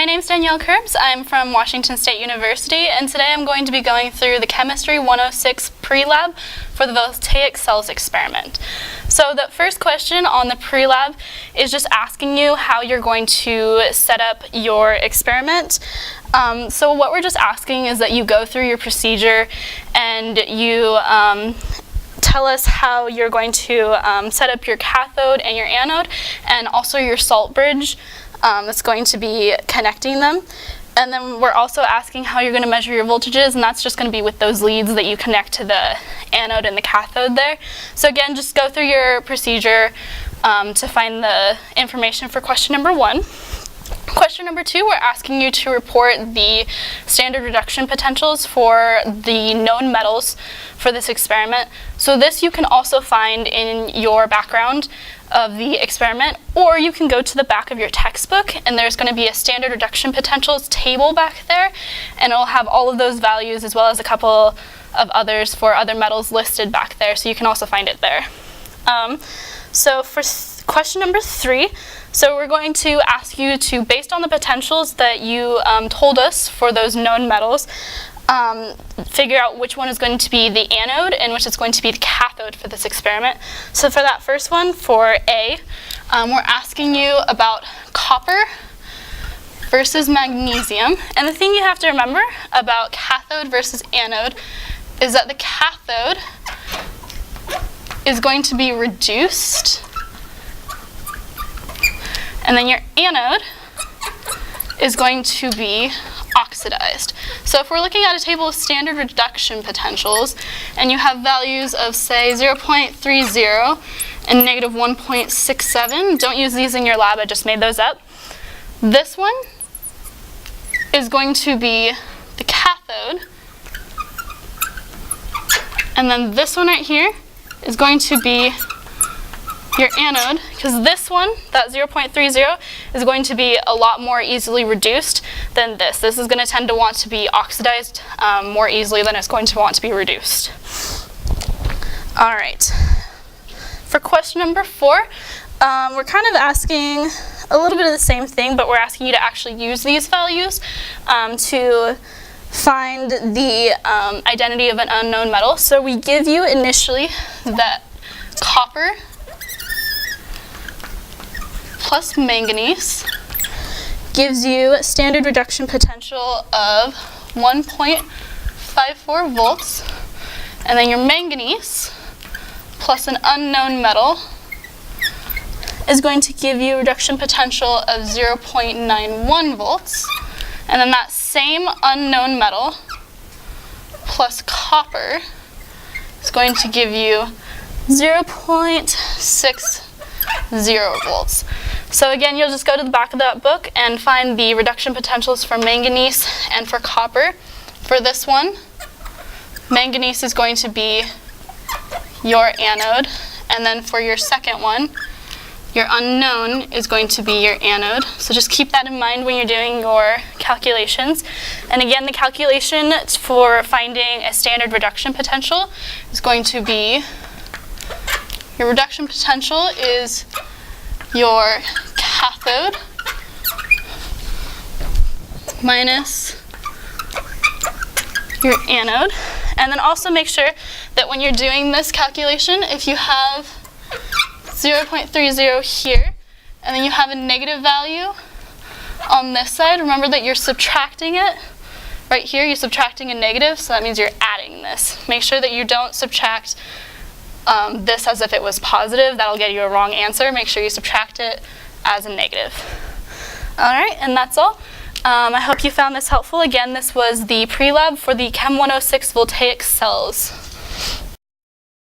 My name's Danielle. I'm from Washington State University, and today I'm going to be going through the Chemistry 106 pre-lab for the Voltaic cells experiment. So the first question on the pre-lab is just asking you how you're going to set up your experiment. So what we're just asking is that you go through your procedure and you tell us how you're going to set up your cathode and your anode, and also your salt bridge that's going to be connecting them. And then we're also asking how you're going to measure your voltages, and that's just going to be with those leads that you connect to the anode and the cathode there. So again, just go through your procedure to find the information for question number 1. Question number 2, we're asking you to report the standard reduction potentials for the known metals for this experiment. So this you can also find in your background of the experiment, or you can go to the back of your textbook and there's going to be a standard reduction potentials table back there, and it'll have all of those values as well as a couple of others for other metals listed back there, so you can also find it there. So for question number 3, so we're going to ask you to, based on the potentials that you told us for those known metals, figure out which one is going to be the anode and which is going to be the cathode for this experiment. So for that first one, for A, we're asking you about copper versus magnesium. And the thing you have to remember about cathode versus anode is that the cathode is going to be reduced, and then your anode is going to be oxidized. So if we're looking at a table of standard reduction potentials and you have values of, say, 0.30 and negative 1.67, don't use these in your lab, I just made those up. This one is going to be the cathode, and then this one right here is going to be your anode, because this one, that 0.30, is going to be a lot more easily reduced than this. This is going to tend to want to be oxidized more easily than it's going to want to be reduced. All right. For question number 4, we're kind of asking a little bit of the same thing, but we're asking you to actually use these values to find the identity of an unknown metal. So we give you initially that copper plus manganese gives you a standard reduction potential of 1.54 volts, and then your manganese plus an unknown metal is going to give you a reduction potential of 0.91 volts, and then that same unknown metal plus copper is going to give you 0.60 volts. So again, you'll just go to the back of that book and find the reduction potentials for manganese and for copper. For this one, manganese is going to be your anode, and then for your second one, your unknown is going to be your anode. So just keep that in mind when you're doing your calculations. And again, the calculation for finding a standard reduction potential is going to be, your reduction potential is your cathode minus your anode. And then also make sure that when you're doing this calculation, if you have 0.30 here, and then you have a negative value on this side, remember that you're subtracting it. Right here, you're subtracting a negative, so that means you're adding this. Make sure that you don't subtract this as if it was positive. That'll get you a wrong answer. Make sure you subtract it as a negative. All right, and that's all. I hope you found this helpful. Again, this was the pre-lab for the Chem 106 Voltaic cells.